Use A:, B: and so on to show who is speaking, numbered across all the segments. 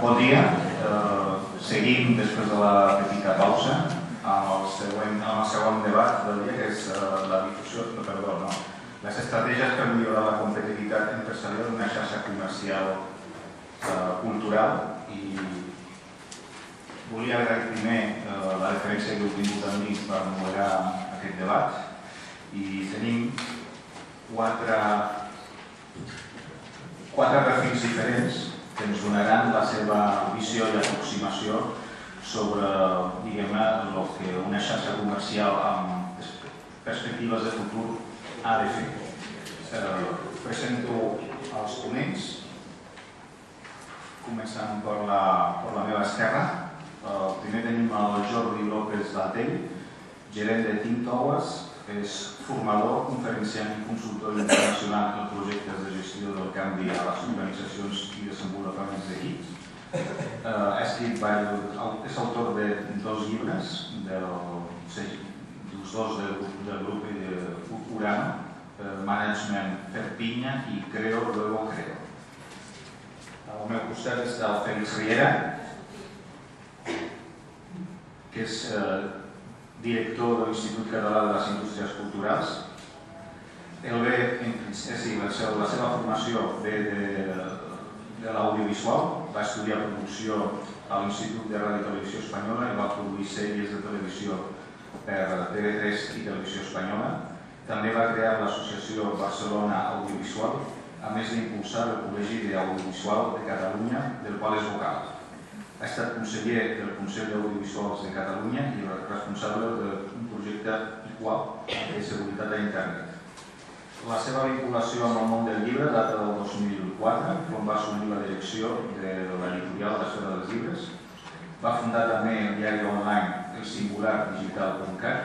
A: Bon dia. Seguim després de la petita pausa amb el segon debat del dia, que és les estratègies per millorar la competitivitat empresarial d'una xarxa comercial cultural. I volia agrair primer la referència que heu tingut amb mi per moderar aquest debat. I tenim quatre perfils diferents que ens donaran la seva visió i aproximació sobre el que una xarxa comercial amb perspectives de futur ha de fer. Presento els ponents, començant per la meva esquerra. Primer tenim el Jordi López Latell, gerent de Think Towers. És formador, conferenciant i consultor internacional en projectes de gestió del canvi a les organitzacions i desenvolupaments d'equips. És autor de 2 llibres, dos del grup Urano, Management Fer Pinya i Creo, Luego Creo. Al meu costat està el Félix Riera, que és director de l'Institut Català de les Indústries Culturals. La seva formació ve de l'audiovisual, va estudiar producció a l'Institut de Ràdio i Televisió Espanyola i va produir sèries de televisió per TV3 i Televisió Espanyola. També va crear l'Associació Barcelona Audiovisual, a més d'impulsar el Col·legi d'Audiovisual de Catalunya, del qual és vocal. Ha estat conseller del Consell d'Audiovisuals de Catalunya i responsable d'un projecte IQUAP de seguretat a internet. La seva vinculació amb el món del llibre data del 2004, quan va assumir la direcció de l'editorial d'Esfera dels Llibres. Va fundar també el diari online elsingulardigital.cat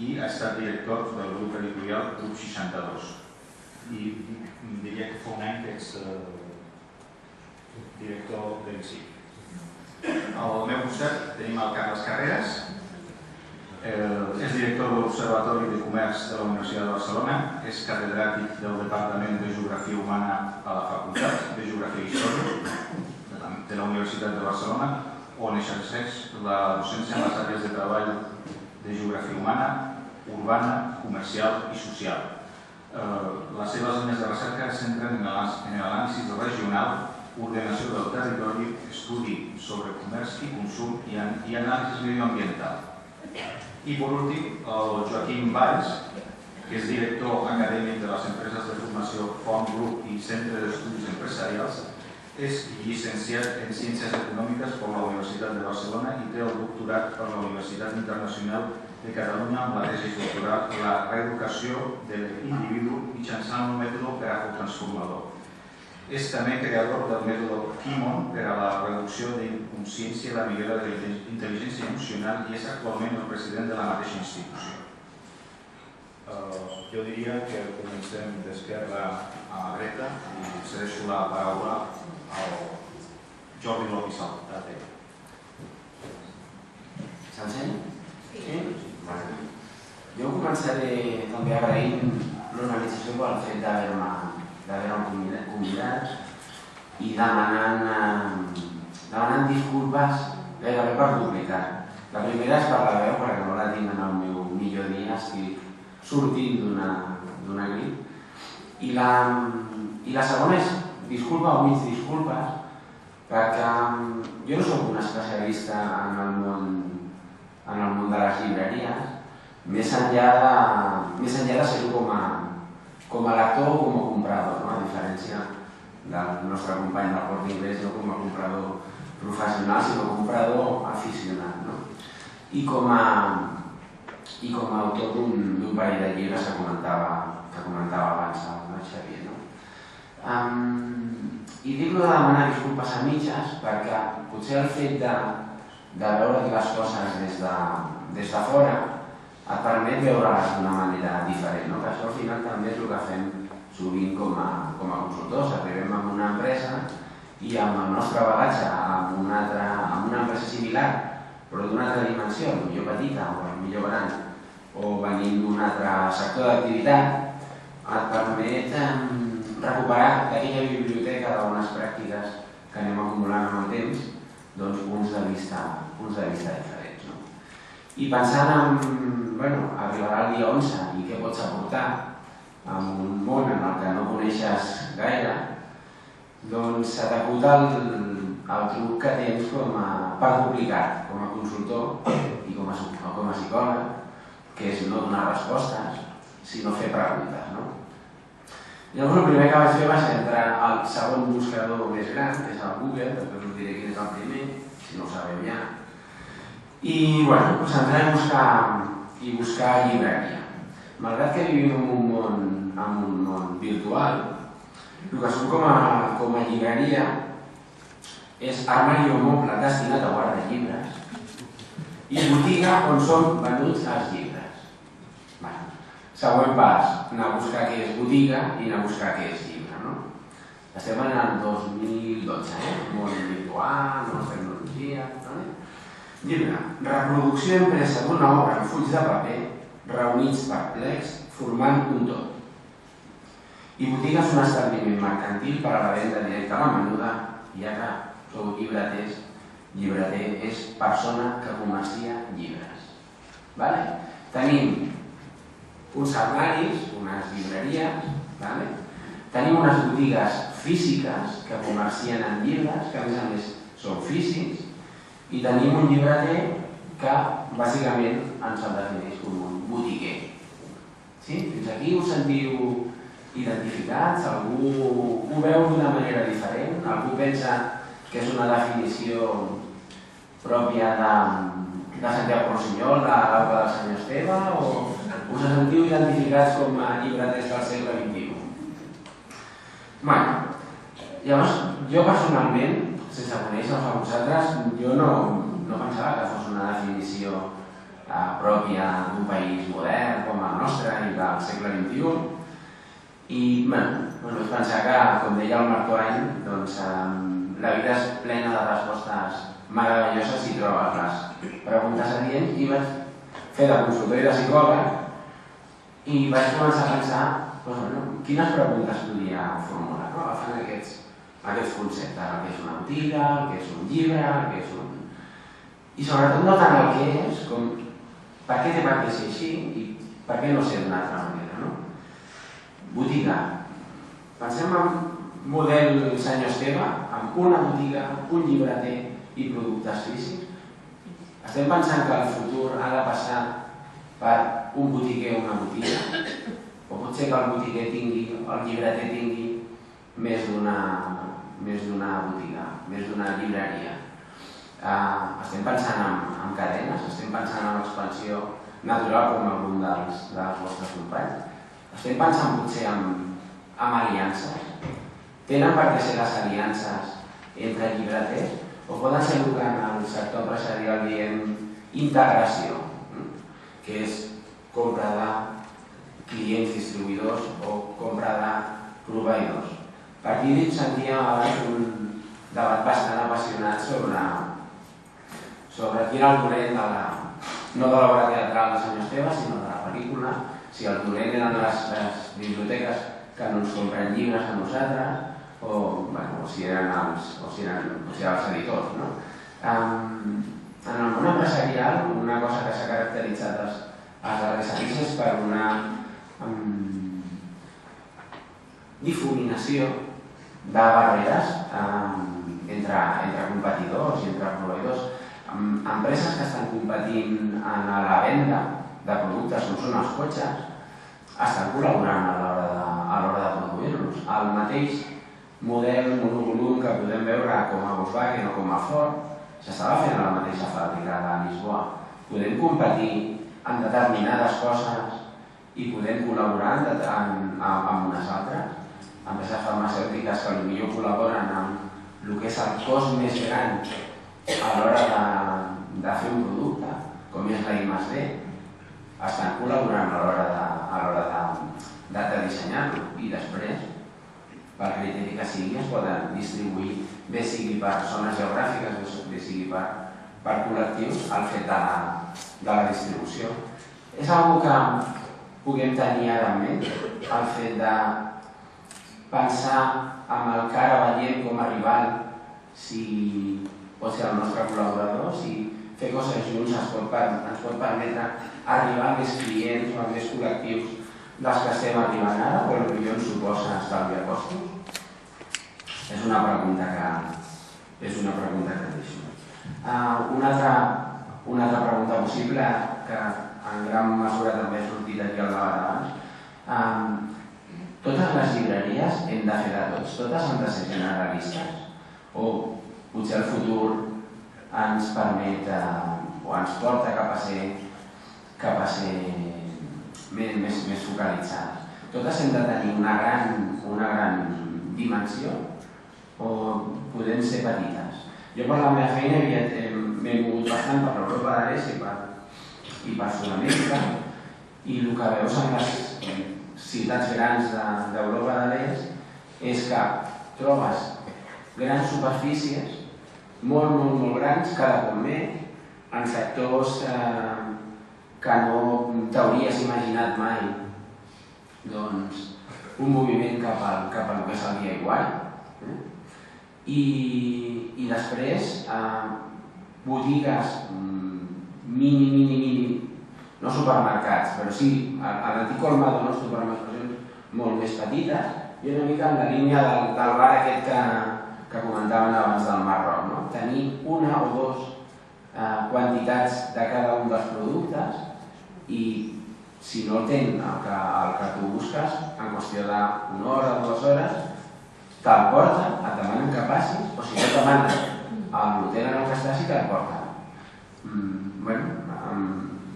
A: i ha estat director del grup editorial Grup 62. I diria que fa un any que ets director de l'ICI. Al meu costat tenim el Carles Carreras, és director de l'Observatori de Comerç de la Universitat de Barcelona, és catedràtic del Departament de Geografia Humana a la Facultat de Geografia i Història de la Universitat de Barcelona, on exerceix la docència en les àrees de treball de Geografia Humana, Urbana, Comercial i Social. Les seves línies de recerca es centren en l'anàlisi regional, ordenació del territori, estudi sobre comerç i consum i anàlisi medioambiental. I per últim, el Joaquim Valls, que és director acadèmic de les empreses de formació Font Group i Centre d'Estudis Empresarials, és llicenciat en Ciències Econòmiques per la Universitat de Barcelona i té el doctorat per la Universitat Internacional de Catalunya amb la tesi doctoral La reeducació de l'individu mitjançant un mètode grafo-transformador. És també creador del mètode Kimon per a la reducció d'inconsciència i la millora de la intel·ligència emocional i és actualment el president de la mateixa institució. Jo diria que comencem d'esquerra a la dreta i cedeixo la paraula al Jordi López Latell.
B: Se'l sent? Sí? Jo començaré també agraint l'organització pel fet d'haver-me convidat i demanant disculpes gairebé per duplicar. La primera és per la veu, perquè no la tinc en el meu millor dia, estic sortint d'una grip. I la segona és disculpa o mig disculpes, perquè jo no soc un especialista en el món de les llibreries, més enllà de ser-ho com a lector o com a comprador, a diferència del nostre company del Corte Inglés, no com a comprador professional, sinó com a comprador aficionat. I com a autor d'un parell de llibres que comentava abans el Xavier. I dic-lo de demanar disculpes a mitges perquè potser el fet de veure les coses des de fora et permet veure-les d'una manera diferent, que això al final també és el que fem sovint com a consultors. Arribem a una empresa i amb el nostre bagatge, amb una empresa similar, però d'una altra dimensió, millor petita o millor gran, o venint d'un altre sector d'activitat, et permet recuperar aquella biblioteca de bones pràctiques que anem acumulant amb el temps, doncs punts de vista diferents. I pensant en, arribarà el dia 11 i què pots aportar en un món en el que no coneixes gaire, doncs se t'acut el truc que tens per duplicat com a consultor i com a psicòleg, que és no donar respostes, sinó fer preguntes. Llavors el primer que vaig fer va ser entrar al segon buscador més gran, que és el Google, després us diré quin és el primer, si no ho sabeu ja. I entrar i buscar llibreria. Malgrat que vivim en un món virtual, el que som com a llibreria és armari o moble destinat a guardar llibres i botiga on són venuts els llibres. Següent pas, anar a buscar què és botiga i anar a buscar què és llibre. Estem en el 2012, món virtual, nova tecnologia... Llibre, reproducció impresa d'una obra en fulls de paper reunits per plecs formant un tot. I botiga és un establiment mercantil per a la venda directa a la menuda, ja que sou llibreters, llibreter és persona que comercia llibres. Tenim uns armaris, unes llibreries, tenim unes botigues físiques que comercien en llibres, que a més són físics, i tenim un llibreter que bàsicament ens el defineix com un botiguer. Fins aquí us sentiu identificats? Algú ho veu d'una manera diferent? Algú pensa que és una definició pròpia de Santiago Rossinyol, de l'obra del senyor Esteve, o us sentiu identificats com a llibreters del segle XXI? Llavors, jo personalment, sense conèixer-vos a vosaltres, jo no pensava que fos una definició pròpia d'un país modern com el nostre i del segle XXI. I vaig pensar que, com deia el Marc Twain, la vida és plena de respostes meravelloses si trobes les preguntes adients, i vaig fer de consultor i de psicòleg i vaig començar a pensar quines preguntes podia formular, agafant aquests conceptes, el que és una botiga, el que és un llibre, el que és un... I sobretot no tant el que és, com per què té per què ser així i per què no ser d'una altra manera. Botiga. Pensem en model senyor Esteve, amb una botiga, un llibreter i productes físics. Estem pensant que el futur ha de passar per un botiguer o una botiga, o pot ser que el botiguer tingui, el llibreter tingui més d'una botiga, més d'una llibreria. Estem pensant en cadenes, estem pensant en l'expansió natural com algun dels vostres companys. Estem pensant potser en aliances. Tenen per què ser les aliances entre llibreters o poden ser el que en el sector empresarial diem integració, que és compra de clients distribuïdors o compra de proveïdors. Per aquí sentíem abans un debat bastant apassionat sobre quin era el dolent no de l'obra teatral del senyor Esteve, sinó de la pel·lícula, si el dolent eren les biblioteques que no ens compren llibres a nosaltres o si eren els editors. En el món empresarial, una cosa que s'ha caracteritzat els darrers anys és per una difuminació de barreres entre competidors i entre proveïdors. Empreses que estan competint en la venda de productes com són els cotxes estan col·laborant a l'hora de produir-los. El mateix model monovolum que podem veure com a Volkswagen o com a Ford s'estava fent a la mateixa fàbrica de Lisboa. Podem competir en determinades coses i podem col·laborar amb unes altres. Empreses farmacèutiques que potser col·laboren amb el que és el cost més gran a l'hora de fer un producte, com és la I+D, estan col·laborant a l'hora de dissenyar-lo i després, per criteri que sigui, es poden distribuir, bé sigui per zones geogràfiques, bé sigui per col·lectius, el fet de la distribució. És una cosa que puguem tenir ara en ment, el fet de pensar amb el que ara veiem com a rival si pot ser el nostre col·laborador, si fer coses junts ens pot permetre arribar a més clients o a més col·lectius dels que estem arribant ara, o potser ens suposa estalviar costos? És una pregunta que deixo. Una altra pregunta possible, que en gran mesura també ha sortit aquí al debat abans. Totes les llibreries hem de fer de tots, totes han de ser generalistes, o potser el futur ens permet o ens porta cap a ser més focalitzades. Totes hem de tenir una gran dimensió o podem ser petites. Jo per la meva feina m'he mogut bastant per l'Europa de l'Est i per Sud-amèrica, i el que veus en les ciutats grans d'Europa de l'Est és que trobes grans superfícies molt grans, cada cop més, en sectors que no t'hauries imaginat mai, doncs un moviment cap al que és el DIY. I després botigues mini, no supermercats, però sí, a l'antic Colmado, no, supermercacions molt més petites, i una mica en la línia del bar aquest que comentaven abans del Marroc, no? Tenir una o dues quantitats de cada un dels productes i si no tens el que tu busques, en qüestió d'una hora o 2 hores, te'l porten, et demanen que passis, o si no et demanen a l'hotel en el que estàs i te'l porten.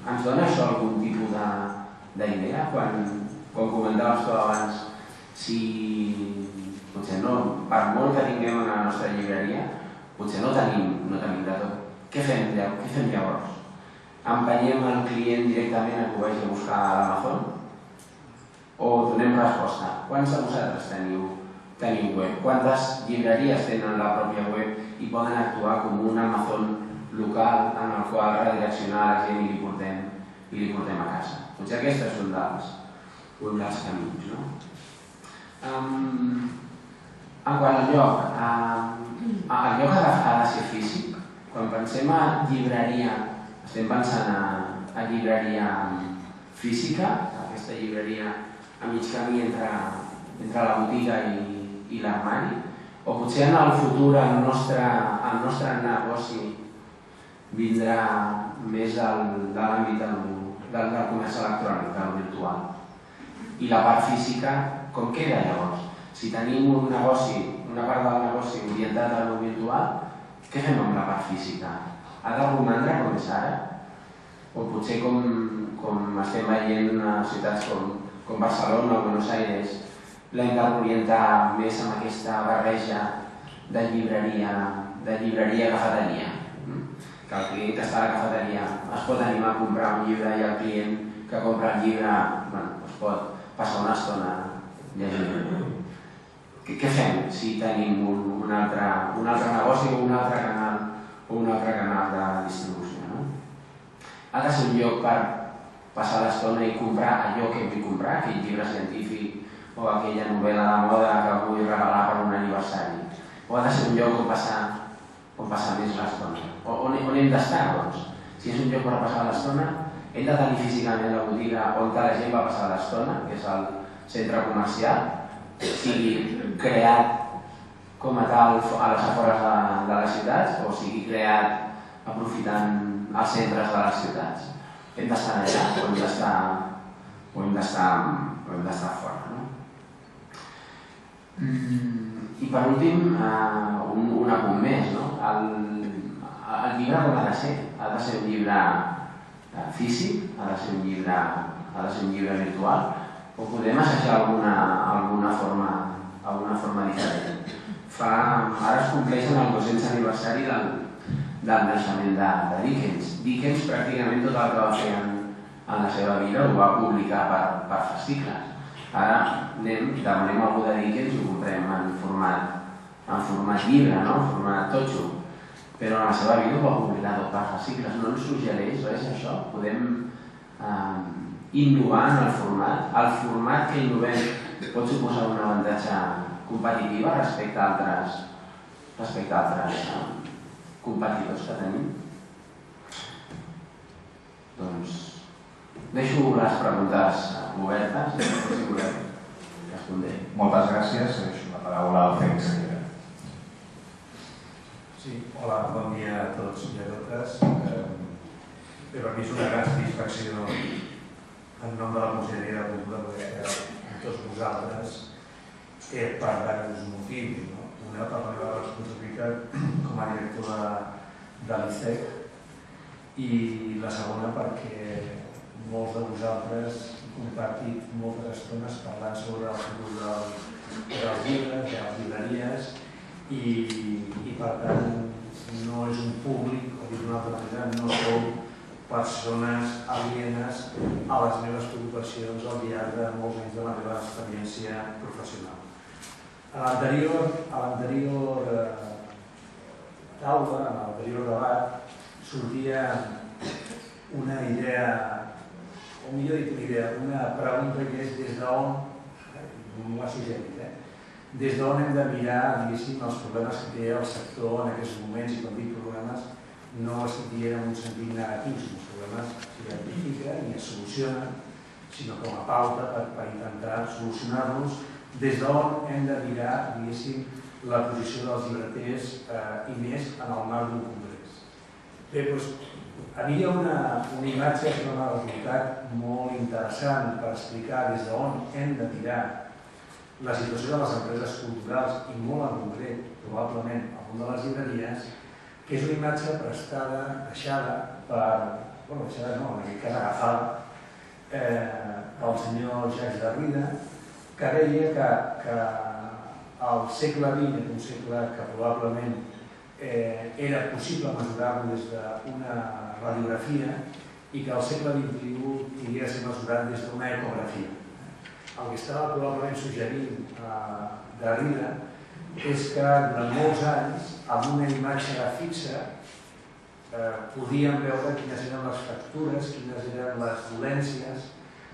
B: Ens dona això algun tipus d'idea? Quan comentaves tu abans, si potser no, per molt que tinguem a la nostra llibreria, potser no tenim de tot. Què fem llavors? Empenyem el client directament a que ho vagi a buscar a l'Amazon? O donem resposta? Quants de vosaltres teniu web? Quantes llibreries tenen la pròpia web i poden actuar com un Amazon local en el qual redireccionar la gent i li portem a casa? Potser aquest és un dels camins, no? En quant al lloc, el lloc ha de ser físic. Quan pensem a llibreria, estem pensant a llibreria física, aquesta llibreria a mig camí entre la botiga i l'armari, o potser en el futur el nostre negoci vindrà més de l'àmbit del comerç electrònic, del virtual. I la part física, com queda llavors? Si tenim una part del negoci orientat a lo virtual, què fem amb la part física? Ha de romandre com és ara? O potser com estem veient a ciutats com Barcelona o Buenos Aires, l'hem d'orientar més amb aquesta barreja de llibreria-cafeteria. Que el client que està a la cafeteria es pot animar a comprar un llibre i el client que compra el llibre es pot passar una estona llegint. Què fem si tenim un altre negoci o un altre canal de distribució? Ha de ser un lloc per passar l'estona i comprar allò que vull comprar, aquell llibre científic o aquella novel·la de moda que vull regalar per un aniversari. O ha de ser un lloc on passar més l'estona. On hem d'estar, doncs? Si és un lloc per passar l'estona, hem de tenir físicament la botiga on la gent va passar l'estona, que és el centre comercial, sigui creat com a tal a les afores de les ciutats o sigui creat aprofitant els centres de les ciutats. Hem d'estar allà o hem d'estar fora. I per últim, un apunt més. El llibre com ha de ser? Ha de ser un llibre físic? Ha de ser un llibre virtual? O podem assajar alguna forma diferent? Ara es compleix el 200 aniversari del naixement de Dickens. Dickens pràcticament tot el que va fer en la seva vida ho va publicar per fascicles. Ara demanem algú de Dickens i ho comprem en format llibre, en format totxo. Però en la seva vida ho va publicar tot per fascicles. No ens suggereix res això? Podem innovar en el format. El format que innovem pot suposar una avantatge competitiva respecte a respecte a altres competidors que tenim. Doncs deixo les preguntes obertes, si voleu respondre.
A: Moltes gràcies. Deixo la paraula al Fèlix.
C: Sí, hola, bon dia a tots i a totes. Per mi és una gran satisfacció en nom de la Conselleria de Cultura poder estar amb tots vosaltres per diversos motius. Una, per la meva responsabilitat com a director de l'ICEC i la segona perquè molts de vosaltres heu compartit moltes estones parlant sobre el futur dels llibres, de les llibreries i per tant no és un públic, o dit d'una altra manera, no sou persones alienes a les meves preocupacions al llarg de molts anys de la meva experiència professional. A l'anterior taula, a l'anterior debat, sortia una idea, o millor dit una idea, una pregunta que és des d'on, m'ho ha suggerit, des d'on hem de mirar, diguéssim, els problemes que té el sector en aquests moments, i quan dic problemes no estic dient en un sentit negatiu, els problemes s'identifiquen i es solucionen, sinó com a pauta per intentar solucionar-los, des d'on hem de mirar, diguéssim, la posició dels llibreters i més en el marc d'un congrés. Bé, doncs, a mi hi ha una imatge que m'ha resultat molt interessant per explicar des d'on hem de mirar la situació de les empreses culturals i molt en concret, probablement, al món de les llibreries, que és una imatge prestada, deixada per, bueno, deixada no, en aquest cas agafada pel senyor Jacques Derrida, que deia que al segle XX, un segle que probablement era possible mesurar-lo des d'una radiografia i que al segle XXI hauria de ser mesurat des d'una ecografia. El que estava probablement suggerint Derrida és que durant molts anys, amb una imatge fixa, podíem veure quines eren les factures, quines eren les dolències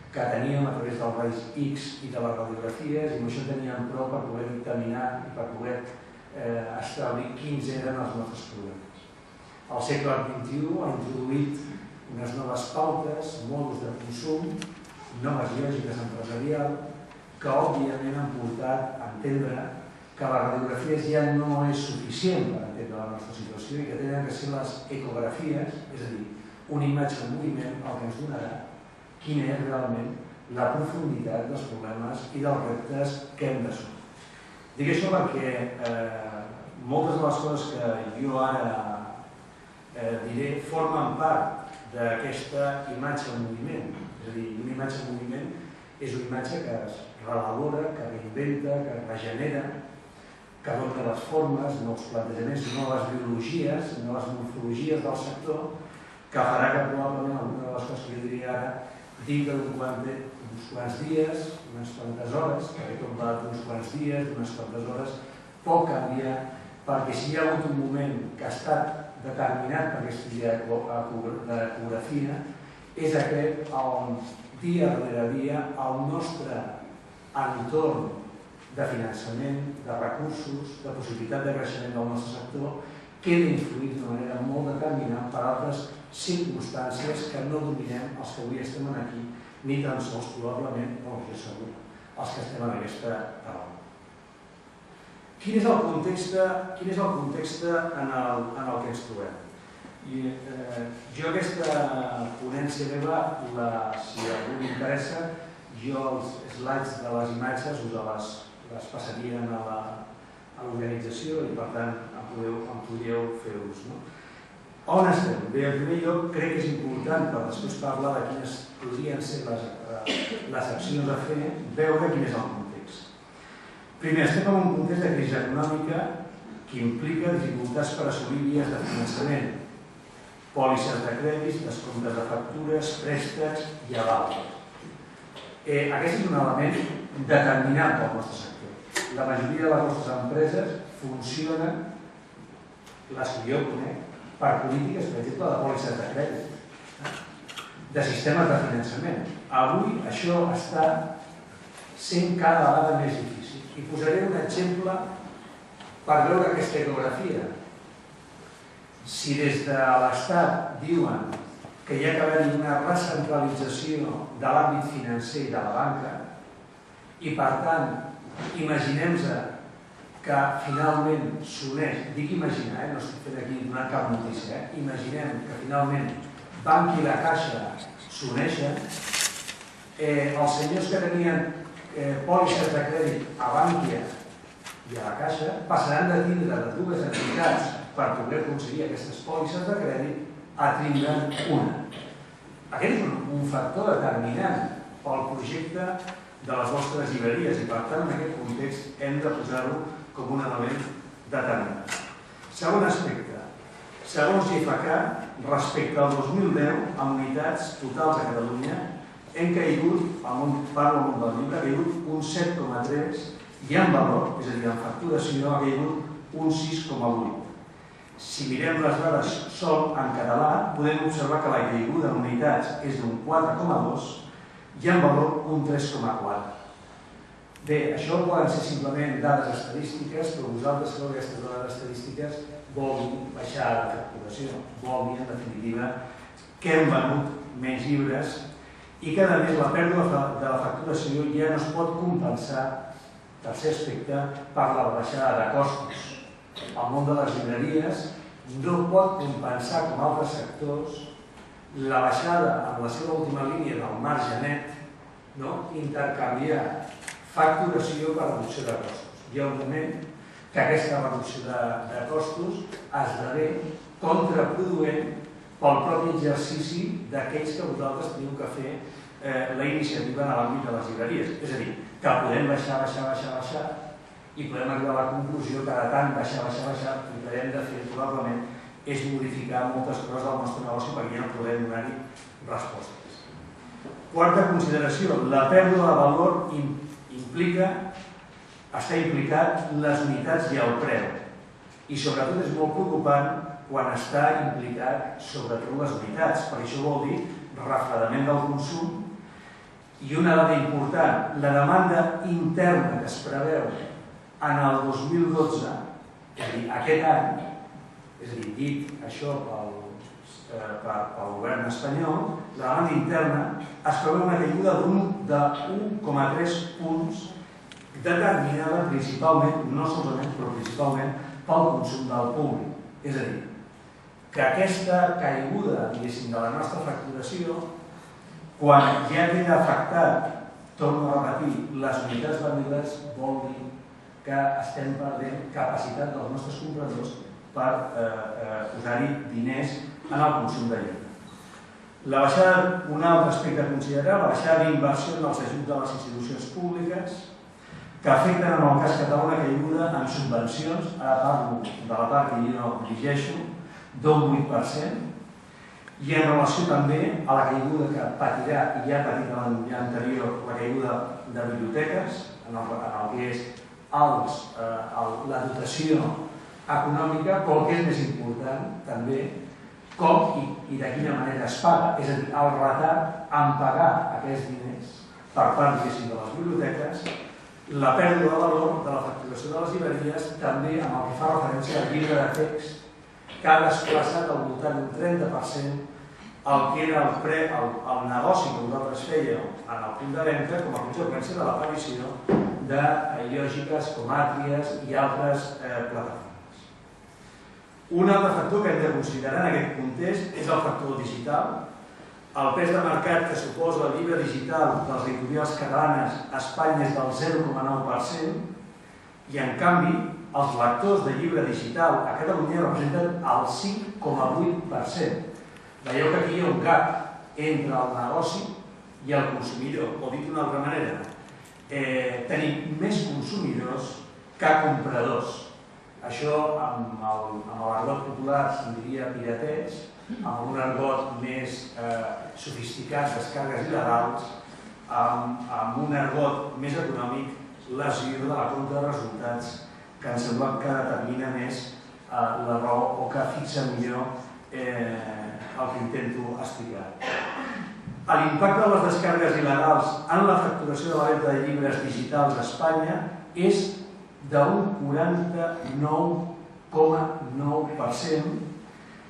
C: que teníem a través dels raigs X i de les radiografies, i amb això teníem prou per poder dictaminar i per poder establir quins eren els nostres problemes. El segle XXI ha introduït unes noves pautes, modos de consum, noves lògiques empresarials, que òbviament han portat a entendre que les radiografies ja no és suficient per entendre la nostra situació i que tenen que ser les ecografies, és a dir, una imatge en moviment, el que ens donarà quina és realment la profunditat dels problemes i dels reptes que hem d'assumir. Dic això perquè moltes de les coses que jo ara diré formen part d'aquesta imatge en moviment. És a dir, una imatge en moviment és una imatge que es relabora, que reinventa, que regenera, que dona les formes, nous plantejaments, noves biologies, noves morfologies del sector, que farà que probablement alguna de les coses que jo diria ara, dintre d'uns quants dies, unes quantes hores, perquè tot va d'uns quants dies, d'unes quantes hores, pot canviar, perquè si hi ha hagut un moment que ha estat determinat per aquesta idea d'ecografia, és aquest on dia darrere dia el nostre entorn de finançament, de recursos, de possibilitat de creixement del nostre sector queda influït d'una manera molt determinant per altres circumstàncies que no dominem els que avui estem aquí, ni tan sols probablement, no, jo segur, els que estem en aquesta taula. Quin és el context en el que ens trobem? Jo aquesta ponència meva, si a algú m'interessa, jo els slides de les imatges us les passaria a l'organització i per tant em podríeu fer ús. On estem? Bé, en primer lloc crec que és important, per després parlar de quines podrien ser les accions a fer, veure quin és el context. Primer, estem en un context de crisi econòmica que implica dificultats per assolir vies de finançament, pòlisses de crèdits, descomptes de factures, préstecs i avals. Aquest és un element determinant pel nostre sector. La majoria de les nostres empreses funcionen, les que jo conec, per polítiques, per exemple, de pòlisses de crèdit, de sistemes de finançament. Avui això està sent cada vegada més difícil. I posaré un exemple per veure aquesta ecografia. Si des de l'Estat diuen que hi ha que haver una recentralització de l'àmbit financer i de la banca, i per tant, imaginem-se que finalment s'uneix, dic imaginar, no estic fent aquí donant cap notícia, imaginem que finalment Banc i la Caixa s'uneixen, els senyors que tenien pòlisses de crèdit a Bankia i a la Caixa passaran de tindre de dues entitats per poder aconseguir aquestes pòlisses de crèdit a tindre'n una. Aquest és un factor determinant pel projecte de les vostres llibreries i per tant en aquest context hem de posar-ho com un element determinant. Segon aspecte, segons GFK, respecte al 2010, amb unitats totals a Catalunya, hem caigut, parlo al món del llibre, ha caigut un 7,3 i en valor, és a dir, en facturació, ha caigut un 6,8. Si mirem les dades sol en català, podem observar que la caiguda en unitats és d'un 4,2 i en valor un 3,4. Bé, això poden ser simplement dades estadístiques, però vosaltres sabeu que aquestes dades estadístiques vol dir baixar la facturació, vol dir, en definitiva, que hem venut menys llibres i que, a més, la pèrdua de la facturació ja no es pot compensar, tercer aspecte, per la baixada de costos. El món de les llibreries no pot compensar, com altres sectors, la baixada en la seva última línia del marge net, intercanviar facturació per reducció de costos. Hi ha un moment que aquesta reducció de costos esdevé contraproduent pel propi exercici d'aquells que vosaltres teniu que fer la iniciativa en l'àmbit de les llibreries. És a dir, que podem baixar i podem arribar a la conclusió que de tant baixar, el que hem de fer probablement és modificar moltes coses del nostre negoci perquè ja no podem donar-hi respostes. Quarta consideració, la pèrdua de valor està implicat les unitats i el preu. I sobretot és molt preocupant quan està implicat sobretot les unitats. Per això vol dir refredament del consum. I una dada important, la demanda interna que es preveu en el 2012, és a dir, aquest any, és a dir, dit això pel govern espanyol, la demanda interna es preveu una caiguda de 1,3 punts determinada principalment, no solament, però principalment pel consum del públic. És a dir, que aquesta caiguda, diguéssim, de la nostra facturació, quan ja queda afectat, torno a repetir, les unitats vendudes, vol dir que estem perdent capacitat dels nostres compradors per posar-hi diners en el consum de llibre. La baixada, un altre aspecte a considerar, la baixada d'inversió en els ajuts de les institucions públiques, que afecten en el cas català una caiguda en subvencions, ara parlo de la part que jo dirigeixo, d'un 8%, i en relació també a la caiguda que patirà, i ja ha patit l'any anterior, la caiguda de biblioteques, en el que és la dotació econòmica, però el que és més important també, com i de quina manera es paga, és a dir, el retard en pagar aquests diners per part, diguéssim, de les biblioteques, la pèrdua de valor de la facturació de les llibreries, també amb el que fa referència al llibre de text, que ha desplaçat al voltant d'un 30% el que era el negoci que vosaltres fèieu en el punt de venda com a conseqüència de l'aparició de lògiques com Àtries i altres plataformes. Un altre factor que hem de considerar en aquest context és el factor digital. El pes de mercat que suposa el llibre digital de les editorials catalanes a Espanya és del 0,9% i, en canvi, els lectors de llibre digital a Catalunya representen el 5,8%. Veieu que aquí hi ha un gap entre el negoci i el consumidor. O dit d'una altra manera, tenim més consumidors que compradors. Això, amb l'argot popular, se'n diria pirateig, amb un argot més sofisticat, descàrregues il·legals, amb un argot més econòmic, lesió de la compta de resultats, que em sembla que determina més la raó o que fixa millor el que intento explicar. L'impacte de les descàrregues il·legals en la facturació de la venda de llibres digitals a Espanya és d'un 49,9%,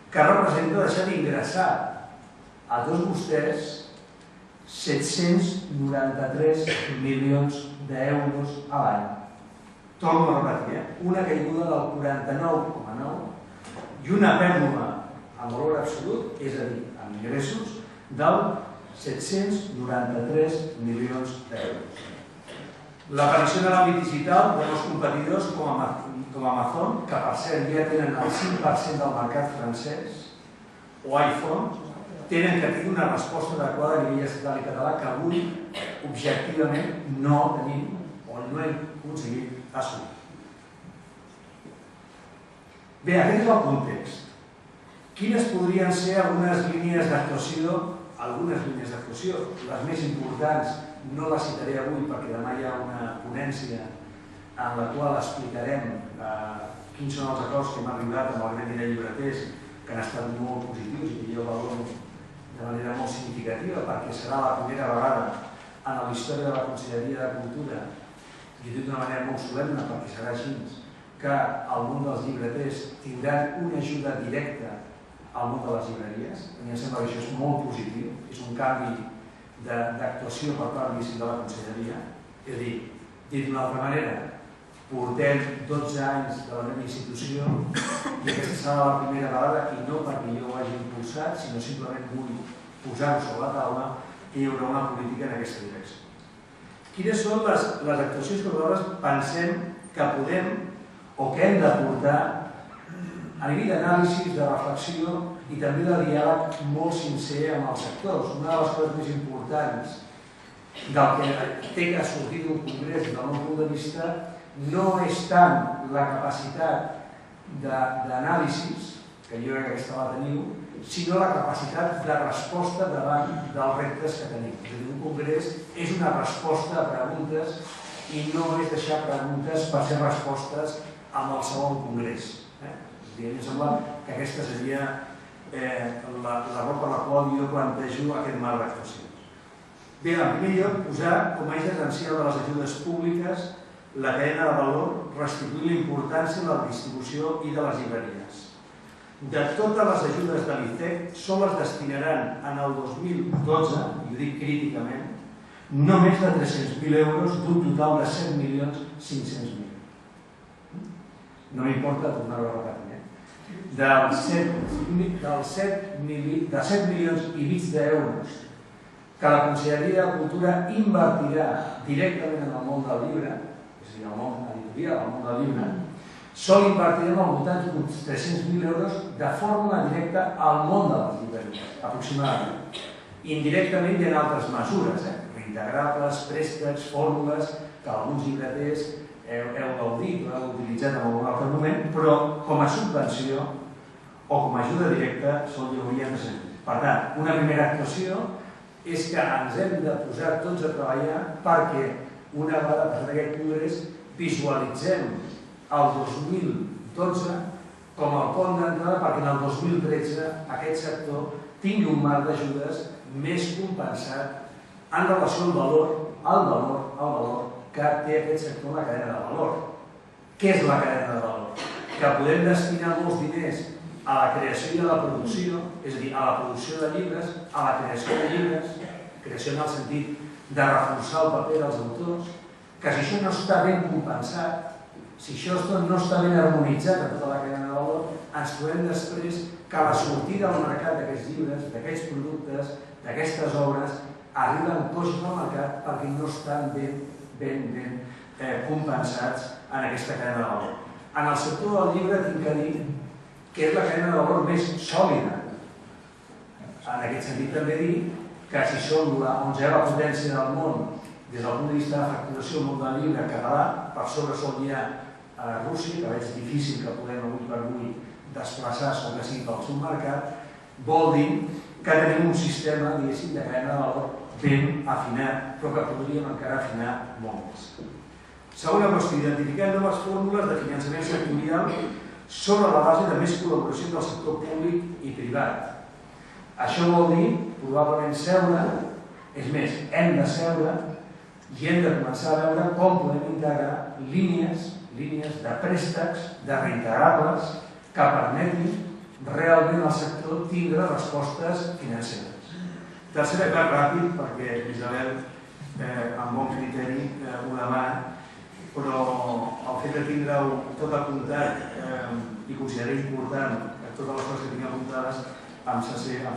C: que representa deixar d'ingressar a tots vostès 793 milions d'euros a l'any. Torno a repetir, una caiguda del 49,9% i una pèrdua en valor absolut, és a dir, en ingressos, del 793 milions d'euros. L'aparició de l'àmbit digital de nous competidors com Amazon, que per cert ja tenen el 5% del mercat francès, o iPhone, tenen que tenir una resposta adequada a nivell estatal i català que avui, objectivament, no tenim o no hem aconseguit assolir. Bé, aquest és el context. Quines podrien ser algunes línies d'actuació? Les més importants no les citaré avui perquè demà hi ha una ponència en la qual explicarem quins són els acords que hem arribat amb el gremi de llibreters, que han estat molt positius i que jo valoro de manera molt significativa perquè serà la primera vegada en la història de la Conselleria de Cultura, i ho dic d'una manera molt solemne perquè serà així, que el món dels llibreters tindran una ajuda directa al món de les llibreries. A mi em sembla que això és molt positiu, és un canvi d'actuació per part de la Conselleria. És a dir, dit d'una altra manera, portem 12 anys de la meva institució i aquesta serà la primera vegada, i no perquè jo ho hagi impulsat, sinó simplement vull posar-ho sobre la taula, que hi haurà una política en aquesta direcció. Quines són les actuacions que nosaltres pensem que podem o que hem de portar a nivell d'anàlisi, de reflexió i també de diàleg molt sincer amb els sectors? Una de les coses més importants del que té que sortir d'un congrés des del meu punt de vista no és tant la capacitat d'anàlisi, que jo crec que aquesta la teniu, sinó la capacitat de resposta davant dels reptes que tenim. És a dir, un congrés és una resposta a preguntes i no és deixar preguntes per ser respostes amb el segon congrés. Em sembla que aquesta seria la raó per la qual jo plantejo aquest marc d'actuacions. Bé, en primer lloc, posar com a eix essencial de les ajudes públiques la cadena de valor, restituir la importància de la distribució i de les llibreries. De totes les ajudes de l'ICEC, sols destinaran en el 2012, i ho dic críticament, no més de 300.000 euros d'un total de 7.500.000. No m'importa tornar-ho a repetir. De 7,5 milions d'euros que la Conselleria de Cultura invertirà directament en el món del llibre, és a dir, el món editorial, el món del llibre, sol invertirem al voltant d'uns 300.000 euros de forma directa al món de les llibreries, aproximadament. Indirectament hi ha altres mesures, reintegrables, préstecs, fórmules, que alguns llibreters heu gaudit o heu utilitzat en algun altre moment, però com a subvenció o com a ajuda directa són lleuries de sentit. Per tant, una primera actuació és que ens hem de posar tots a treballar perquè una vegada passat aquest congrés visualitzem el 2012 com el pont d'entrada perquè en el 2013 aquest sector tingui un marc d'ajudes més compensat en relació al valor que té aquest sector en la cadena de valor. Què és la cadena de valor? Que podem destinar molts diners a la creació i a la producció, és a dir, a la producció de llibres, a la creació de llibres, creació en el sentit de reforçar el paper dels autors, que si això no està ben compensat, si això no està ben harmonitzat en tota la cadena de valor, ens trobem després que la sortida al mercat d'aquests llibres, d'aquests productes, d'aquestes obres, arriben coixos al mercat perquè no estan ben compensats en aquesta cadena de valor. En el sector del llibre tinc que dir que és la cadena de valor més sòlida. En aquest sentit també dir que si som la 11ª potència del món des del punt de vista de la facturació del món del llibre català, per sobre sol hi ha Rússia, que veig difícil que podem avui per avui desplaçar o que sigui pel seu mercat, vol dir que tenim un sistema, diguéssim, de cadena de valor ben afinat, però que podríem encara afinar molt més. Segona qüestió, identificar noves fórmules de finançament sectorial sobre la base de més col·laboració del sector públic i privat. Això vol dir, probablement, seure, és més, hem de seure i hem de començar a veure com podem integrar línies línies de préstecs, de reintegrables, que permetin realment al sector tindre respostes financeres. Tercera, clar, ràpid, perquè Isabel, amb bon criteri, ho demana, però el fet de tindre-ho tot apuntat i considerar important totes les coses que tinc apuntades em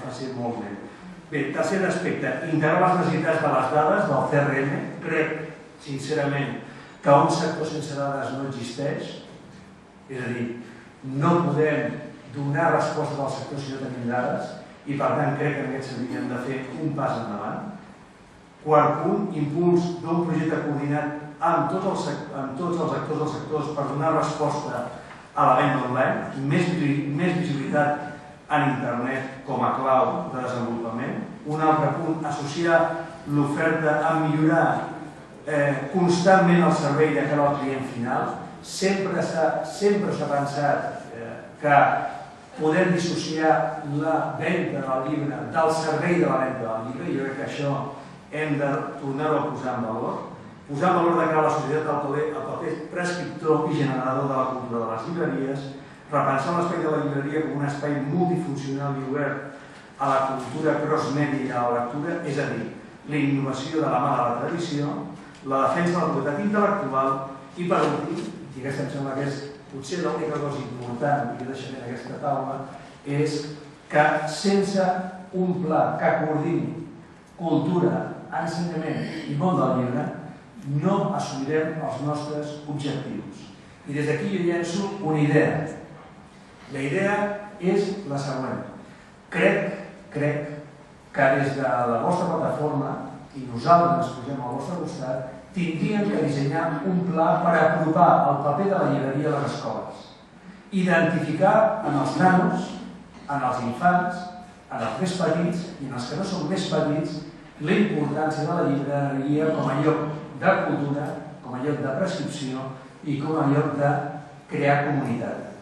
C: fa ser molt bé. Bé, tercer aspecte, integrar les necessitats de les dades del CRM. Crec, sincerament, que un sector sense dades no existeix, és a dir, no podem donar resposta al sector si no tenim dades i per tant crec que en aquest sentit hem de fer un pas endavant. Quart punt, impuls d'un projecte coordinat amb tots els actors dels sectors per donar resposta a la venda online, més visibilitat en internet com a clau de desenvolupament. Un altre punt, associar l'oferta a millorar constantment el servei de cara al client final. Sempre s'ha pensat que podem dissociar la venda del llibre del servei de la venda del llibre. Jo crec que això hem de tornar-ho a posar en valor. Posar en valor de cara a la societat el paper prescriptor i generador de la cultura de les llibreries, repensar l'espai de la llibreria com un espai multifuncional i obert a la cultura cross-media i a la lectura, és a dir, la innovació de la mà de la tradició, la defensa de la propietat intel·lectual i, per últim, i aquesta em sembla que és potser l'única cosa important que deixaré en aquesta taula, és que sense un pla que coordini cultura, ensenyament i món del llibre, no assolirem els nostres objectius. I des d'aquí jo llenço una idea. La idea és la següent. Crec que des de la vostra plataforma, i nosaltres ens posem al vostre costat, tindríem que dissenyar un pla per apropar el paper de la llibreria a les escoles. Identificar en els nanos, en els infants, en els més petits i en els que no són més petits, la importància de la llibreria com a lloc de cultura, com a lloc de prescripció i com a lloc de crear comunitat.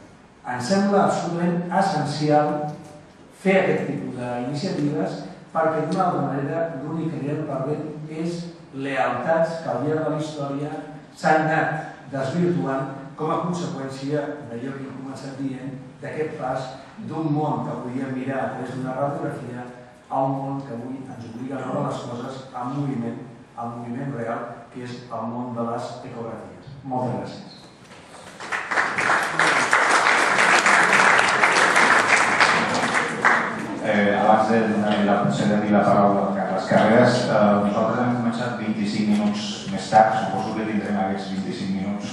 C: Em sembla absolutament essencial fer aquest tipus d'iniciatives perquè d'una altra manera l'únic que anirem perdent és lealtats que al llarg de la història s'han anat desvirtuant com a conseqüència d'allò que he començat dient, d'aquest pas d'un món que podíem mirar a través d'una radiografia a un món que avui ens obliga a veure les coses en moviment real, que és el món de les ecografies. Moltes gràcies.
A: Abans de donar la paraula a Carles Carreras, nosaltres hem començat 25 minuts més tard, suposo que tindrem aquests 25 minuts,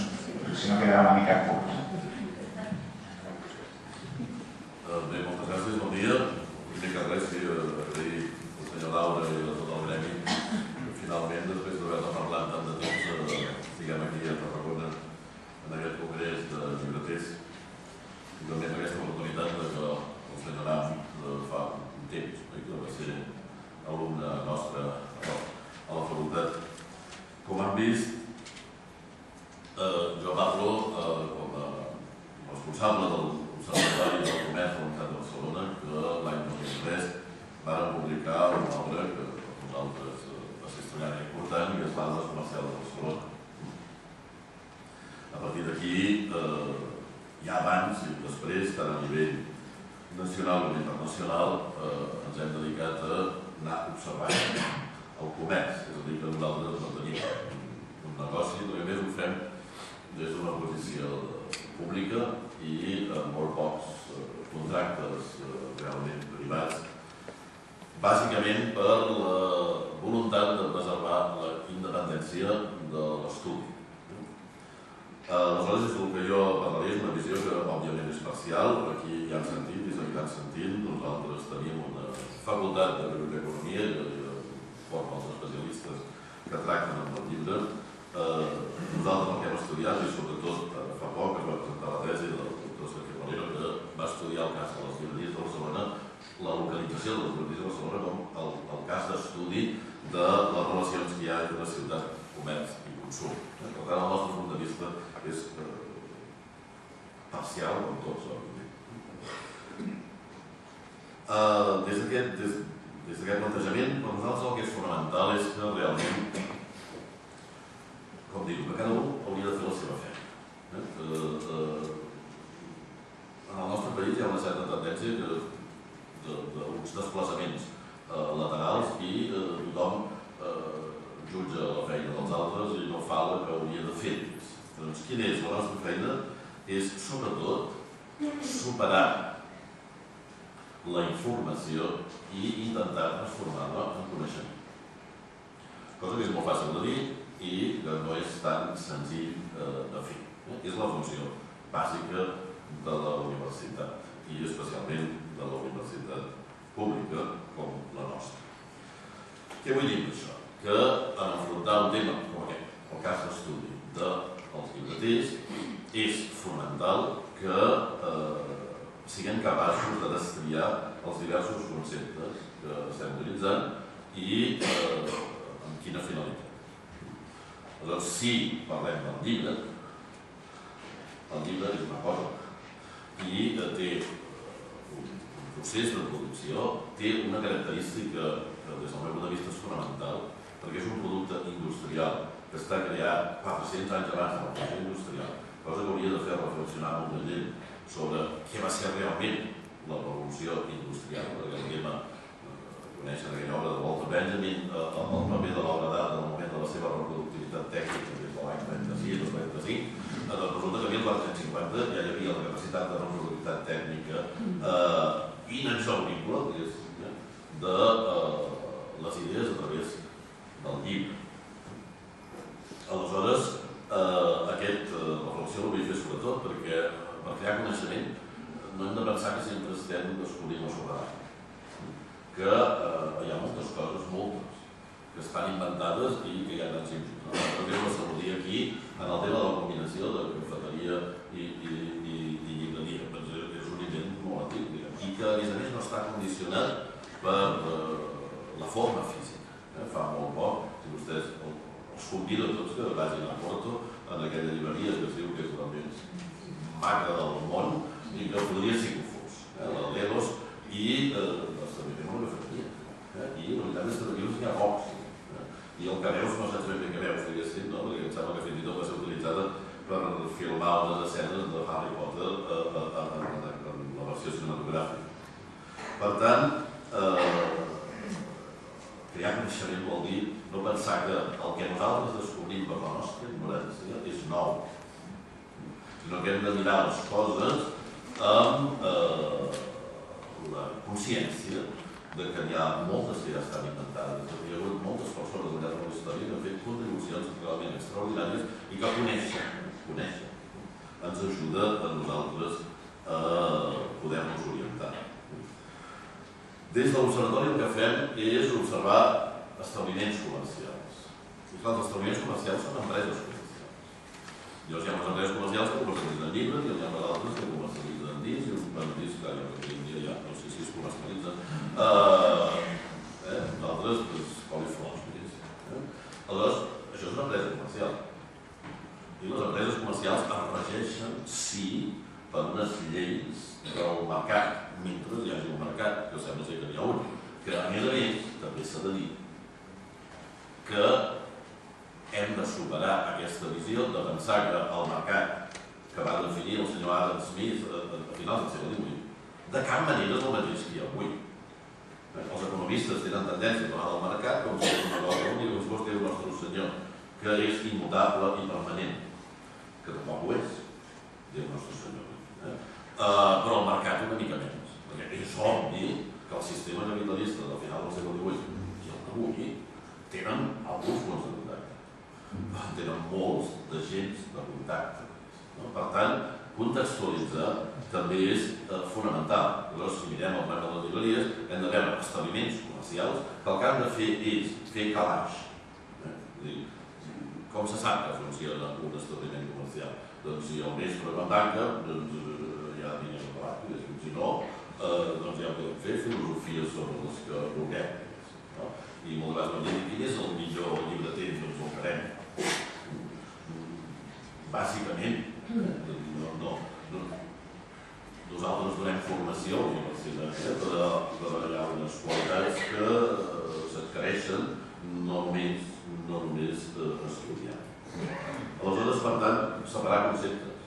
A: si no quedarà una mica curt.
D: Bé, moltes gràcies, bon dia. Primer que res, agrair al senyor Laura i a tot el gremi que finalment, després d'haver-ne parlat tant de temps, estiguem aquí a Tarragona en aquest congrés de llibreters i també amb aquesta oportunitat que el senyor Nam fa un temps, que va ser alumne nostre a la facultat. Com han vist, jo parlo com a responsable del Observatori del Comerç de la Universitat de Barcelona, que l'any 2003 van publicar una obra que per nosaltres va ser extraordinàriament important i és l'Atles Comercial de Barcelona. A partir d'aquí, ja abans i després, tant a nivell nacional com internacional, ens hem dedicat a anar observant el comerç, és a dir, que nosaltres no tenim un negoci, només ho fem des d'una posició pública i amb molt pocs contractes realment privats, bàsicament per la voluntat de preservar la independència de l'estudi. Aleshores, és el que jo parlaria, és una visió que òbviament és parcial, aquí ja han sentit, i seguiran sentint, nosaltres tenim una facultat de biblioteconomia i forma els especialistes que tracten amb el llibre. Nosaltres el que hem estudiat, i sobretot fa poc es va presentar la tesi del doctor Sergio Valero, que va estudiar el cas de les llibreries de Barcelona, la localització de les llibreries de Barcelona com el cas d'estudi de les relacions que hi ha entre la ciutat, comerç i consum. Per tant, el nostre punt de vista és parcial, com tots, òbviament. Des d'aquest plantejament, per nosaltres el que és fonamental és que realment, com dic, que cada un hauria de fer la seva feina. certa tendència d'uns desplaçaments laterals i tothom jutja la feina dels altres i no fa la que hauria de fer. Doncs quina és la nostra feina? És sobretot superar la informació i intentar transformar-la en coneixement. Cosa que és molt fàcil de dir i que no és tan senzill de fer. És la funció bàsica de la universitat i especialment de la universitat pública com la nostra. Què vull dir amb això? Que en enfrontar un tema com aquest, el cas d'estudi dels llibreters, és fonamental que siguem capaços de destriar els diversos conceptes que estem utilitzant i amb quina finalitat. Aleshores, si parlem del llibre, el llibre és una cosa i té un procés de producció, té una característica que des del meu punt de vista és fonamental, perquè és un producte industrial que està creat 400 anys abans de la revolució industrial, cosa que hauria de fer reflexionar molta gent sobre què va ser realment la revolució industrial, perquè el tema coneixen aquella obra de Walter Benjamin, el paper de l'obra d'art en el moment de la seva reproductivitat tècnica des de l'any 36 o 35, doncs resulta que a 1450 ja hi havia la capacitat de reproductivitat tècnica inexhaurible de les idees a través del llibre. Aleshores, aquesta reflexió la vull fer sobretot perquè per crear coneixement no hem de pensar que sempre estem descobrint el sobre, que hi ha moltes coses, moltes, que estan inventades i que ja t'han sigut. Per exemple, s'hauria aquí en el tema de la combinació de cafeteria i llibreria. És un invent molt antic i que, a més, no està condicionat per la forma física. Fa molt poc, si vostès els convido a tots que vagin a Porto, en aquella llibreria que es diu que és la més maca del món i que podria ser confús. La Ledos i també fem una cafeteria. I la veritat és que d'aquí n'hi ha pocs. I el que veus no saps ben bé què veus, diguéssim, perquè em sembla que fins i tot va ser utilitzada per filmar unes escenes de Harry Potter en la versió cinematogràfica. Per tant, crear coneixement vol dir no pensar que el que nosaltres descobrim per la nostra ignorància és nou, sinó que hem de mirar les coses amb la consciència que hi ha moltes que ja estan inventades, que hi ha hagut moltes persones al llarg de la història que han fet contribucions realment extraordinàries i que conèixer ens ajuda a nosaltres a poder-nos orientar. Des de l'observatori el que fem és observar establiments comercials. I clar, els establiments comercials són empreses comercials. Llavors hi ha unes empreses comercials que comercialitzen llibres i hi ha altres que comercialitzen discs i un disc que avui en dia ja no sé si es comercialitzen. Nosaltres, coliflors. Aleshores, això és una empresa comercial. I les empreses comercials es regeixen, sí, per unes lleis del mercat, mentre hi hagi un mercat, que sembla ser que n'hi ha un, que a més també s'ha de dir que hem de superar aquesta visió de pensar que el mercat que va definir el senyor Adam Smith a finals del segle XVIII de cap manera és el mateix que hi ha avui. Els economistes tenen tendència a parlar del mercat com si fos una cosa única, com si fos el nostre senyor, que és immutable i permanent, que tampoc ho és, diu el nostre senyor. Però el mercat una mica menys, perquè és obvi que el sistema capitalista del final del segle XVIII i el d'avui tenen alguns punts de contacte, tenen molts d'agents de contacte. Per tant, contextualitzar també és fonamental. Llavors, si mirem el problema de les llibreries, hem de veure establiments comercials que el que han de fer és fer calaix. Com se sap que funciona un establiment comercial? Doncs si el mestre no tanca, ja tinguem el calaix. Si no, ja podem fer filosofies sobre les que vulguem. I molt de vegades m'han dit, quin és el millor llibreter? Doncs el farem. Bàsicament, nosaltres donem formació a la universitat, però hi ha unes qualitats que s'adquireixen no només estudiant. Aleshores, per tant, separar conceptes.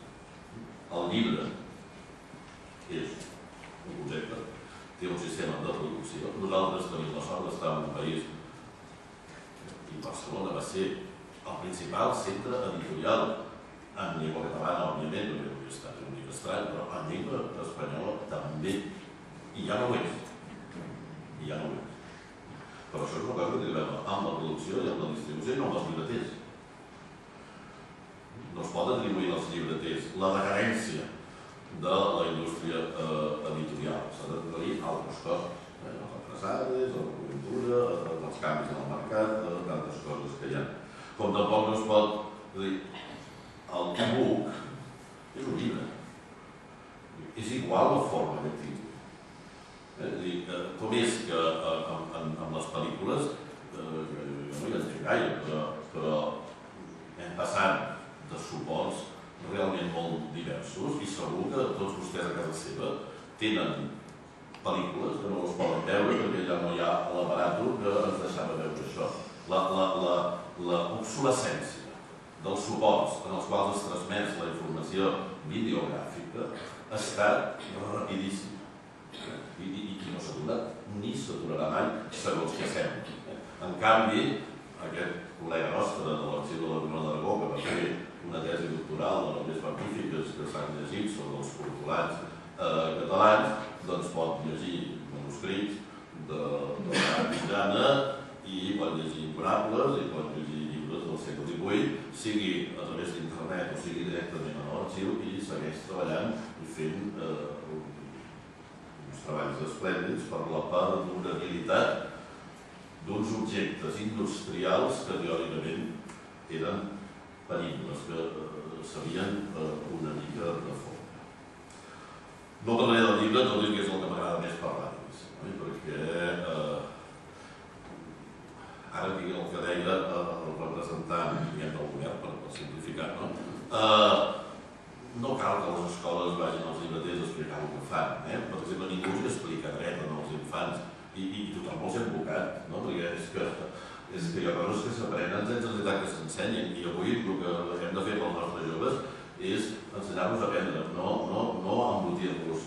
D: El llibre és té un sistema de producció. Nosaltres tenim la sort d'estar en un país, i Barcelona va ser el principal centre editorial en llengua catalana, òbviament, no hi ha estat l'únic estrany, però en llengua espanyola també. I ja no ho és. Però això és una cosa que té a veure amb la producció i amb la distribució i no amb els llibreters. No es pot atribuir als llibreters la decadència de la indústria editorial. S'ha d'atribuir altres coses, els empresaris, la conjuntura, els canvis en el mercat, tantes coses que hi ha. Com tampoc no es pot dir, el e-book és un llibre. És igual la forma que tingui. Com és que amb les pel·lícules, no hi ha dit gaire, però hem passat de suports realment molt diversos i segur que tots vostès a casa seva tenen pel·lícules que no les poden veure perquè ja no hi ha l'aparato que ens deixava veure això. L'obsolescència dels suports en els quals es transmet la informació videogràfica ha estat rapidíssima i no s'atura ni s'aturarà mai segons què sembla. En canvi, aquest col·lega nostre de l'Arxiu de la Corona d'Aragó que va fer una tesi doctoral de les més magnífiques que s'han llegit sobre els portolans catalans, doncs pot llegir manuscrits de l'edat mitjana i pot llegir incunables i pot llegir llibres del segle XVIII, sigui a través d'internet o sigui directament a l'arxiu i segueix treballant i fent uns treballs esplèndids per la perdurabilitat d'uns objectes industrials que teòricament eren perilles, que sabien una mica de forma. No parlaré del llibre, tot i que és el que m'agrada més parlar, perquè ara que el que deia el representant del govern, per simplificar, no cal que les escoles vagin als llibreters a explicar el que fan. Per exemple, ningú els explica dret als infants i tothom els ha invocat, perquè és que hi ha coses que s'aprenen sense necessitat que s'ensenyen i avui el que hem de fer pels nostres joves és ensenyar-los a aprendre, no embrutir-los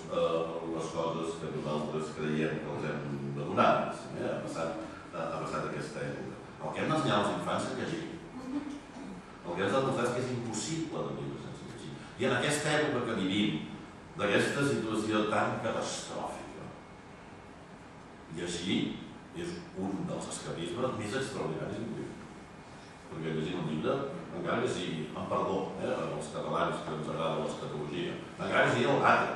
D: les coses que nosaltres creiem que els hem de donar. Ha passat aquesta època. El que hem d'ensenyar als infants és llegir. El que hem de demostrar és que és impossible de viure sense llegir. I en aquesta època que vivim, d'aquesta situació tan catastròfica, llegir és un dels escapismes més extraordinaris que viu. Perquè llegir un llibre, encara que sigui, amb perdó, els catalans que ens agrada l'escatologia, encara que sigui el gata,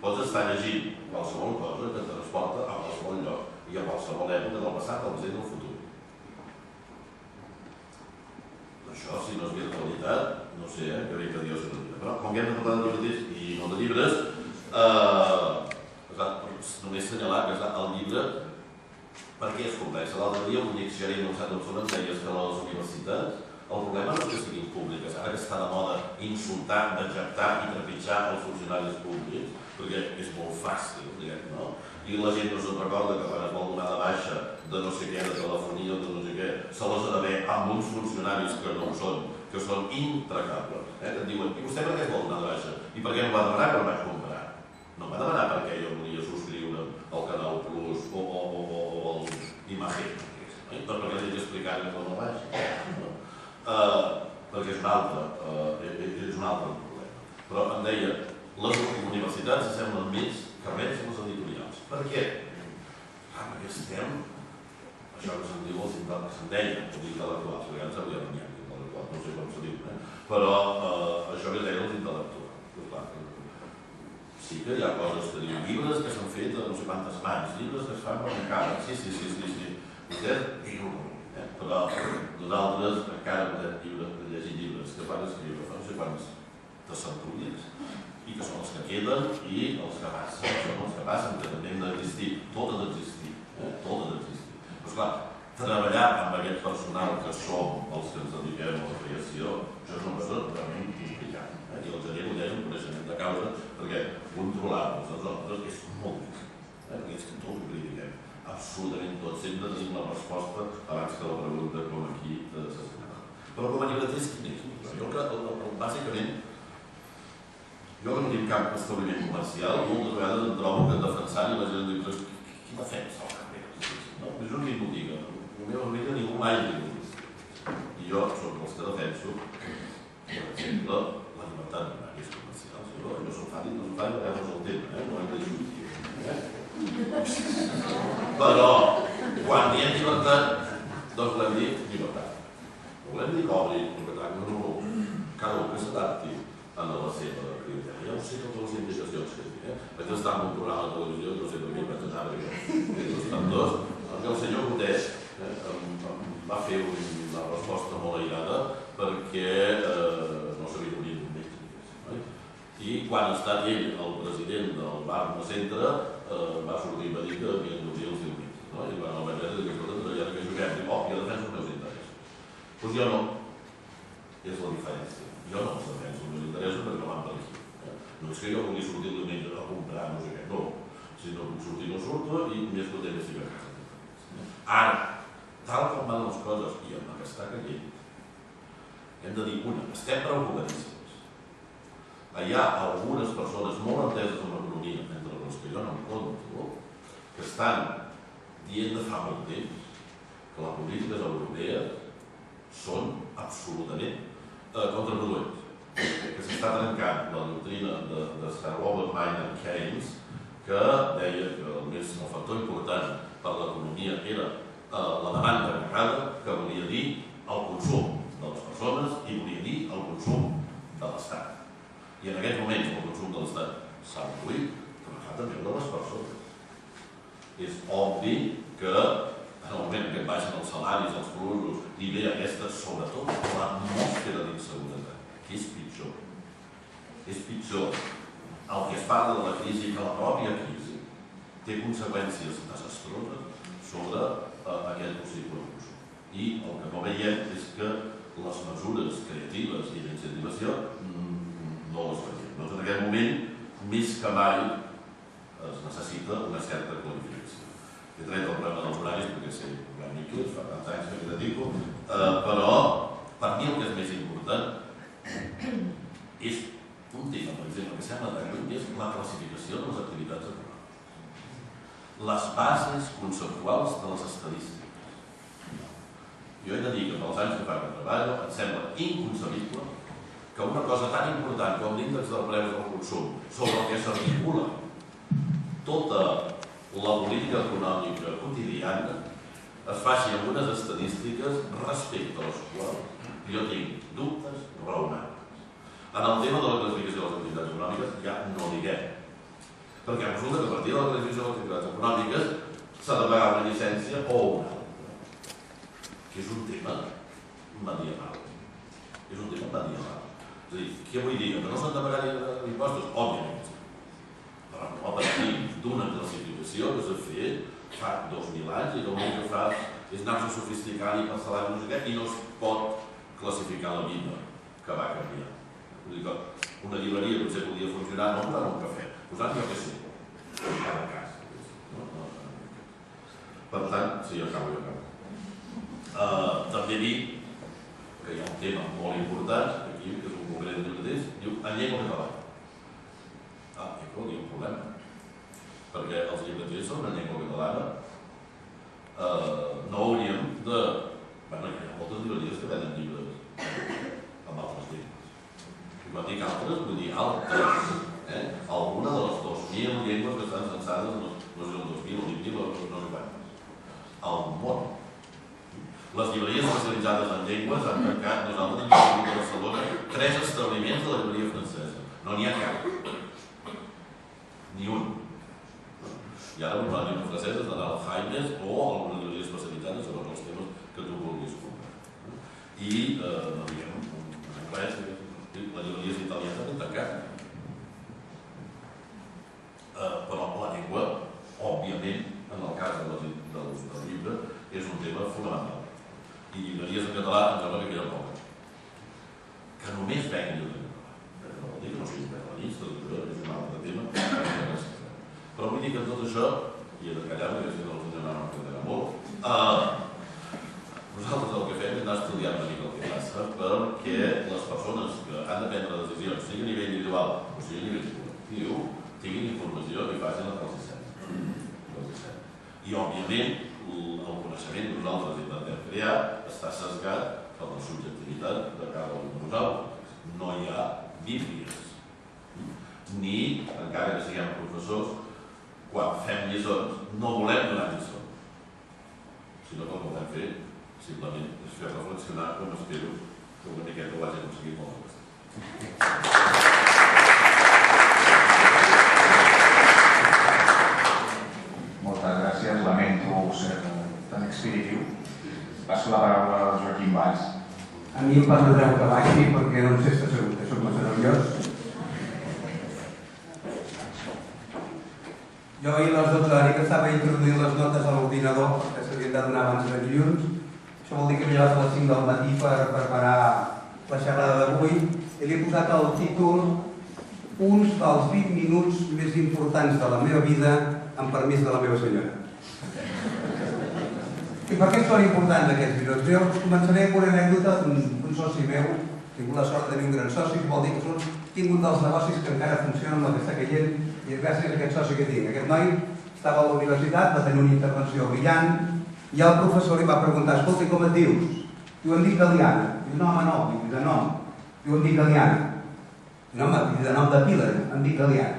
D: pots estar llegint qualsevol cosa que et transporta a qualsevol lloc i a qualsevol època del passat, al present i al futur. Això, si no és virtualitat, no sé, que bé que Dios se retira. Però, com que hem de parlar de llibres i no de llibres, només assenyalar que el llibre, per què és complex? L'altre dia un diccionari de la Universitat de Barcelona ens deia que les universitats, el problema no és que siguin públiques, ara que està de moda insultar, dejectar i trepitjar els funcionaris públics, perquè és molt fàcil, no? I la gent no se'n recorda que quan es vol donar de baixa de no sé què, de telefonia o de no sé què, se les ha d'haver amb uns funcionaris que no ho són, que són intracables. Que et diuen, i vostè per què es vol donar de baixa? I per què no va demanar que no vaig comprar? No va demanar perquè jo volia subscriure al Canal Plus o al Imagen, per què l'he d'explicar que no vaig? Perquè és un altre problema. Però em deia, les universitats semblen més carrers que les editorials. Per què? Perquè estem, això que se'n diu els intel·lectuals, perquè ara s'hauria de venir intel·lectuals, no sé com se diu, però això que deien els intel·lectuals. Sí que hi ha coses que diuen llibres que s'han fet de no sé quantes mans, llibres que es fan per encara, sí. Vostès diuen, però nosaltres encara podem llegir llibres que van escriure fa no sé quants de centúries i que són els que queden i els que passen, que també hem d'existir, tot ha d'existir. Però esclar, treballar amb aquest personal que som els que ens dediquem a la creació, això és una cosa realment complicada. I el gener ho deia un coneixement de causa, perquè controlar-nos a nosaltres és molt difícil. Perquè és que tot ho critiquem, absolutament tot, sempre tenim la resposta abans que la pregunta com aquí s'assenyala. Però com a llibreters, quin és? Jo crec que bàsicament, jo que no tinc cap establiment comercial, moltes vegades em trobo que defensant i la gent diu, defensa el carrer. És un ningú diga, la meva família ningú mai diu. I jo soc els que defenso, per exemple, la llibertat d'horaris comercials. Jo soc fàcil, no soc fàcil, perquè no és el tema, no hem de discutir. Però, quan diem llibertat, doncs volem dir llibertat. No volem dir que obri, no, cada un que s'adapti a la seva criteri. Ja ho sé totes les indicacions que té. Vaig estar en un programa de televisió, no sé per què vaig anar, perquè estan dos, en què el senyor Botet va fer una resposta molt aïrada perquè no sabia obrir un metge. I quan ha estat ell, el president del bar de centre, va sortir i va dir que havien d'obrir els diumenges. I quan el vaig veure, dic, escolta, ja que juguem, dic, jo defenso els meus interessos. Doncs jo no. És la diferència. Jo no els defenso els meus interessos perquè no van per aquí. No és que jo vulgui sortir el diumenge a comprar no sé què, no. Si no puc sortir no surto i més content estic a casa. Ara, tal com van les coses i amb la que està caient, hem de dir, una, estem preocupadíssims. Hi ha algunes persones molt enteses en l'economia, entre les que jo no em compto, que estan dient de fa molt temps que les polítiques europees són absolutament contraproduents, que s'està trencant la doctrina de Sir Robert Maynard Keynes, que deia que el factor important per a l'economia era la demanda agregada, que volia dir el consum de les persones i volia dir el consum de l'Estat. I en aquests moments el consum de l'Estat s'ha reduït, però ha també de les persones. És obvi que en el moment que baixen els salaris, els plusos, hi ve aquesta, sobretot, l'atmosfera d'inseguretat, que és pitjor. És pitjor el que es parla de la crisi, que la pròpia crisi té conseqüències desastroses sobre aquest possible consum. I el que no veiem és que les mesures creatives i d'incentivació no les veiem. Doncs en aquest moment, més que mai, es necessita una certa qualificació. He tret el problema dels horaris perquè sé una mica, fa tants anys que m'hi dedico, però per mi el que és més important és un tema, per exemple, que sembla de lluny, és la classificació de les activitats econòmiques. Les bases conceptuals de les estadístiques. Jo he de dir que pels anys que fa que treballo em sembla inconcebible que una cosa tan important com l'índex del preu del consum, sobre el que s'articula tota la política econòmica quotidiana, es faci amb unes estadístiques respecte a les quals jo tinc dubtes raonables. En el tema de la classificació de les activitats econòmiques ja no diguem, perquè resulta que a partir de la classificació de les activitats econòmiques s'ha de pagar una llicència o una altra, que és un tema medieval. És un tema medieval. És a dir, què vull dir? Que no s'han de pagar impostos? Òbviament. Però no a partir d'una classificació que s'ha fet fa 2.000 anys i que l'únic que fa és anar-se sofisticant i parcel·lant no sé què i no es pot classificar la vida que va canviar. Vull dir que una llibreria potser podia funcionar no posant un cafè, posant jo que sé, en cada cas. Per tant, sí, acabo. També dir que hi ha un tema molt important, aquí, que és un concret de mateix, diu en llengua catalana. Aquí hi ha un problema, perquè els llibreters són en llengua catalana, no hauríem de... Bueno, hi ha moltes llibreries que venen llibres amb altres llengües. I quan dic altres, vull dir altres. Alguna de les 2.000 llengües que estan censades, no sé, el 2.000 o 20.000 o no sé quantes. Al món. Les llibreries especialitzades en llengües han tancat, nosaltres hem tingut a Barcelona 3 establiments de la llibreria francesa. No n'hi ha cap. Ni un. I ara quan diuen franceses d'anar al Jaimes o alguna llibreria especialitzada segons els temes que tu vulguis comprar. I, no diguem, en anglès, les llibreries italianes han tancat. Però la llengua, òbviament, en el cas del llibre, és un tema fonamental. I llibreries en català em sembla que hi ha poques. Que només venguin en català. No vol dir que no siguin catalanistes, és un altre tema. Però vull dir que en tot això, i he de callar perquè si no els donaran no quedarà molt, nosaltres el que fem és anar estudiant una mica el que passa perquè les persones que han de prendre decisions, sigui a nivell individual o sigui a nivell col·lectiu, tinguin informació i facin el que els sembla. I I, òbviament, el coneixement que nosaltres intentem crear està sesgat per la subjectivitat de cada un de nosaltres. No hi ha bíblies. Ni, encara que siguem professors, quan fem lliçons, no volem donar lliçons. Sinó que el que volem fer, simplement, és fer reflexionar, com espero que una miqueta ho hagi aconseguit molt més.
A: Moltes gràcies, lamento ser tan expeditiu. Passo la paraula a Joaquim Valls.
E: A mi em permetreu que baixi perquè no sé si està segur que soc massa nerviós. Jo ahir a les 12 d'ara que estava introduint les notes a l'ordinador perquè s'havien de donar abans de dilluns. Això vol dir que m'he llevat a les 5 del matí per preparar la xerrada d'avui i li he posat el títol uns dels 20 minuts més importants de la meva vida amb permís de la meva senyora. I per què són importants aquests minuts? Jo començaré amb una anècdota d'un soci meu. He tingut la sort de tenir un gran soci, que vol dir que tinc un dels negocis que encara funciona amb el que està caient i és gràcies a aquest soci que tinc. Aquest noi estava a la universitat, va tenir una intervenció brillant i el professor li va preguntar: escolta, com et dius? Diu, em dic Galiana. Diu, no, home, no, diu, de nom. Diu, em dic Galiana. No, home, de nom de pila, em dic Galiana.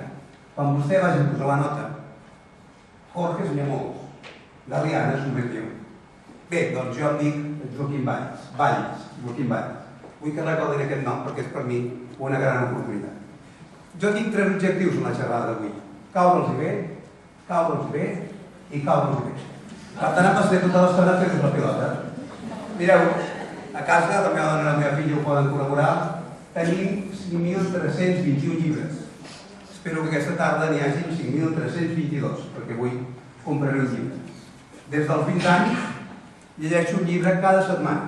E: Quan vostè vagi a posar la nota, Jorge n'hi ha molts. Galiana és un bé meu. Bé, doncs jo em dic Joaquim Valls. Joaquim Valls. Vull que recordin aquest nom perquè és per mi una gran oportunitat. Jo tinc 3 objectius en la xerrada d'avui. Caure'ls bé i caure'ls bé. Per tant, em passaré tota l'estona fent la pilota. Mireu, a casa, la meva dona i la meva filla ho poden col·laborar, tenim 5.321 llibres. Espero que aquesta tarda n'hi hagi 5.322, perquè avui compraré un llibre. Des dels 20 anys llegeixo un llibre cada setmana.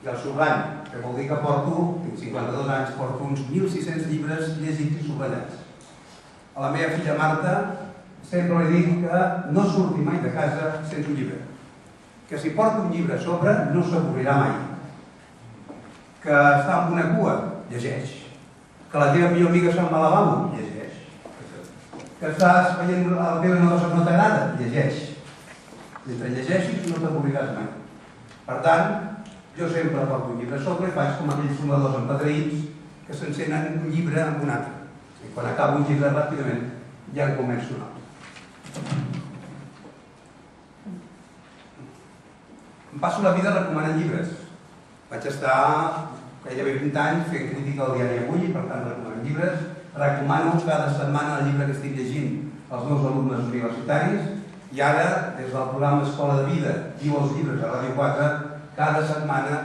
E: I el subratll, que vol dir que tinc 52 anys, porto uns 1.600 llibres llegits i subratllats. A la meva filla Marta sempre li dic que no surti mai de casa sense un llibre. Que si porta un llibre a sobre no s'avorrirà mai. Que està amb una cua, llegeix. Que la teva millor amiga se'n va a lavabo, llegeix. Que estàs veient la teva negoci no t'agrada, llegeix. Mentre llegeixis no t'avorriràs mai. Per tant, jo sempre porto un llibre a sobre i faig com aquells fumadors empedreïts que s'encenen un llibre amb un altre. I quan acabo un llibre ràpidament ja en començo un altre. Em passo la vida recomanant llibres. Vaig estar gairebé 20 anys fent crítica al diari Avui i per tant recomanant llibres. Recomano cada setmana el llibre que estic llegint als meus alumnes universitaris i ara, des del programa Escola de Vida, Diu els llibres a Ràdio 4, cada setmana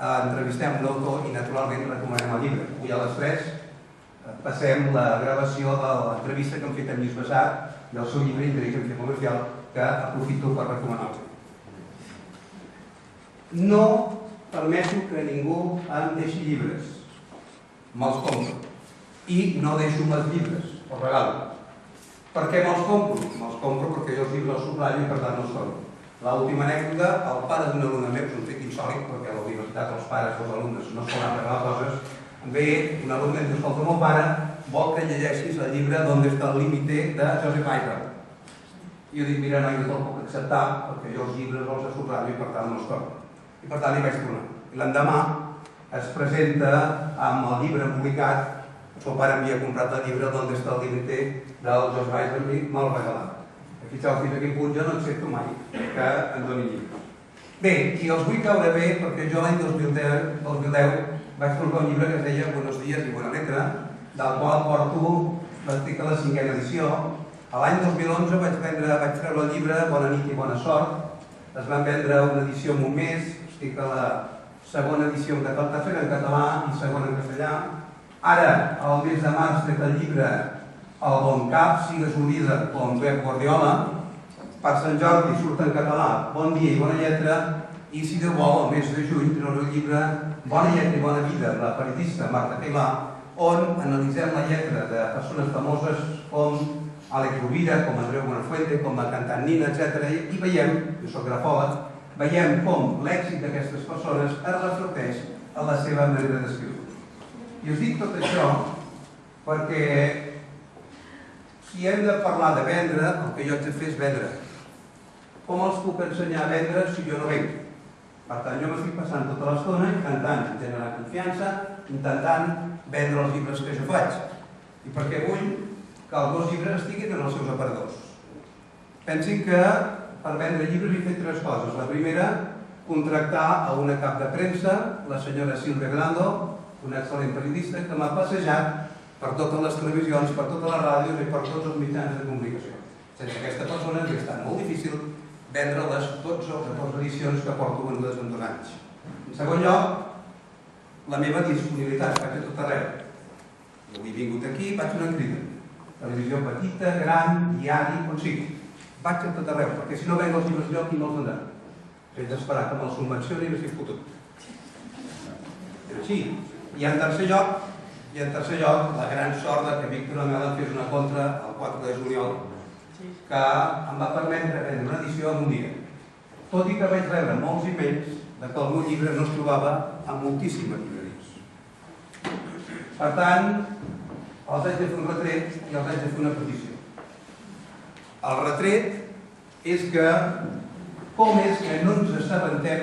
E: entrevistem un autor i naturalment recomanem el llibre. Avui a les 3 passem la gravació de l'entrevista que hem fet amb Lluís Bassat i el seu llibre Intel·ligència Comercial, que aprofito per recomanar-lo. No permeto que ningú em deixi llibres. Me'ls compro. I no deixo els llibres, els regalo. Per què me'ls compro? Me'ls compro perquè jo els llibres els subratllo i per tant no els compro. L'última anècdota, el pare d'un alumne meu, és un fet insòlit, perquè a la universitat els pares dels alumnes no solen regalar coses, ve un alumne i diu, escolta, el meu pare vol que llegeixis el llibre Donde está el límite de Joseph Eichel. I jo dic, mira, no, jo te'l puc acceptar, perquè jo els llibres els subratllo i per tant no els compro. I per tant li vaig tornar. I l'endemà es presenta amb el llibre publicat, el seu pare havia comprat el llibre Donde está el límite del Joseph Eichel i me'l regalat. Fixeu fins a quin punt jo no accepto mai que em donin llibres. Bé, i els vull caure bé perquè jo l'any 2010 vaig publicar un llibre que es deia Buenos días y buena letra, del qual porto l'estic a la 5a edició. L'any 2011 vaig treure el llibre Bona nit i bona sort. Es van vendre una edició en un mes, estic a la segona edició en català, tercera en català i segona en castellà. Ara, al mes de març, trec el llibre El bon cap, sigues un líder com Pep Guardiola. Per Sant Jordi surt en català Bon dia i bona lletra i si Déu vol, el mes de juny treuré el llibre Bona lletra i bona vida, la periodista Marta Cailà, on analitzem la lletra de persones famoses com Àlex Rovira, com Andreu Buenafuente, com la cantant Nina, etc. I veiem, jo soc grafòleg, veiem com l'èxit d'aquestes persones es reflecteix en la seva manera d'escriure. I us dic tot això perquè si hem de parlar de vendre, el que jo haig de fer és vendre. com els puc ensenyar a vendre si jo no venc? Per tant, jo m'estic passant tota l'estona intentant generar confiança, intentant vendre els llibres que jo faig. I perquè vull que els meus llibres estiguin en els seus aparadors. Pensin que per vendre llibres he fet 3 coses. La primera, contractar a una cap de premsa, la senyora Silvia Grando, una excel·lent periodista que m'ha passejat per totes les televisions, per totes les ràdios i per tots els mitjans de comunicació. Sense aquesta persona ens ha estat molt difícil vendre les 12 o 14 edicions que porto venudes en 2 anys. En segon lloc, la meva disponibilitat, vaig a tot arreu. Jo he vingut aquí, vaig una crida. Televisió petita, gran, diari, on sigui. Vaig a tot arreu, perquè si no venc els llibres lloc, qui me'ls vendrà? He d'esperar que me'ls subvencioni i no estic fotut. Però sí, i en tercer lloc, la gran sort que Víctor Amela fes una contra el 4 de juliol, que em va permetre vendre una edició en un dia. Tot i que vaig rebre molts e-mails que el meu llibre no es trobava en moltíssimes llibreries. Per tant, els haig de fer un retret i els haig de fer una petició. El retret és que com és que no ens assabentem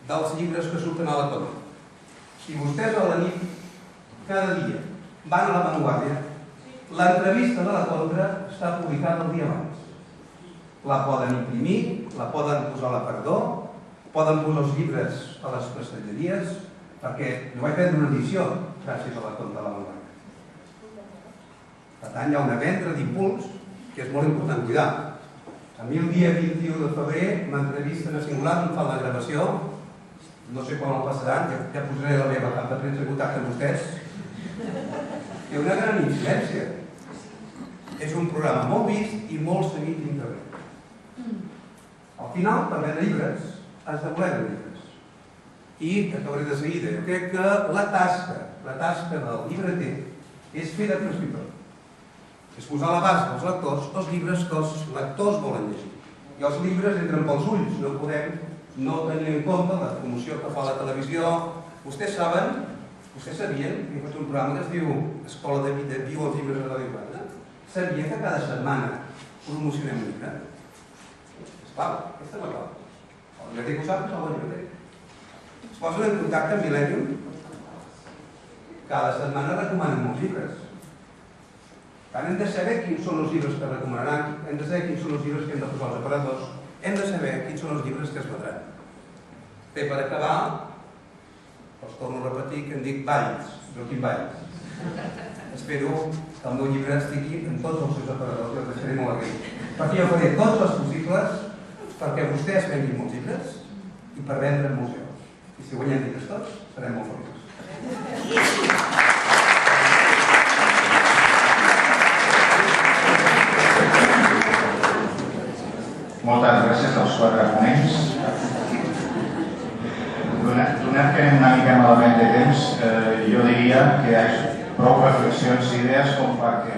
E: dels llibres que surten a la contra. Si vostès a la nit, cada dia, van a La Vanguardia, l'entrevista de la contra està publicada el dia abans. La poden imprimir, la poden posar a l'aparador, poden posar els llibres a les prestatgeries, perquè jo vaig prendre una edició gràcies a la contra de La Vanguardia. Per tant, hi ha una venda d'impuls que és molt important cuidar. A mi el dia 21 de febrer m'entrevisten a Singular, em fan la gravació, no sé quan el passaran, ja posaré la meva cap de premsa en contacte amb vostès. Té una gran incidència. És un programa molt vist i molt seguit d'internet. Al final, per vendre llibres, has de voler vendre llibres. I acabaré de seguida. Jo crec que la tasca del llibreter és fer de prescriptor. És posar a l'abast dels lectors els llibres que els lectors volen llegir. I els llibres entren pels ulls. No podem no tenir en compte la promoció que fa la televisió. Vostès sabien que he fet un programa que es diu Escola de Vida, viu els llibres de Ràdio Plana. Sabien que cada setmana promocionem un llibre? Esclar, aquesta és la cosa. El llibreter que ho sap és el bon llibreter. Es posen en contacte amb Millennium. Cada setmana recomanen molts llibres. Hem de saber quins són els llibres que recomanaran, hem de saber quins són els llibres que hem de posar als aparadors, hem de saber quins són els llibres que es vendran. Bé, per acabar, els torno a repetir que em dic Valls, Joaquim Valls. Espero que el meu llibre estigui en tots els seus aparadors i els deixaré molt agraït. Perquè jo faré tots els possibles perquè vostès venguin molts llibres i per vendre molts llibres. I si guanyem llibres tots, serem molt feliços.
A: Moltes gràcies als 4 ponents. Donat que anem una mica malament de temps, jo diria que hi ha prou reflexions i idees com perquè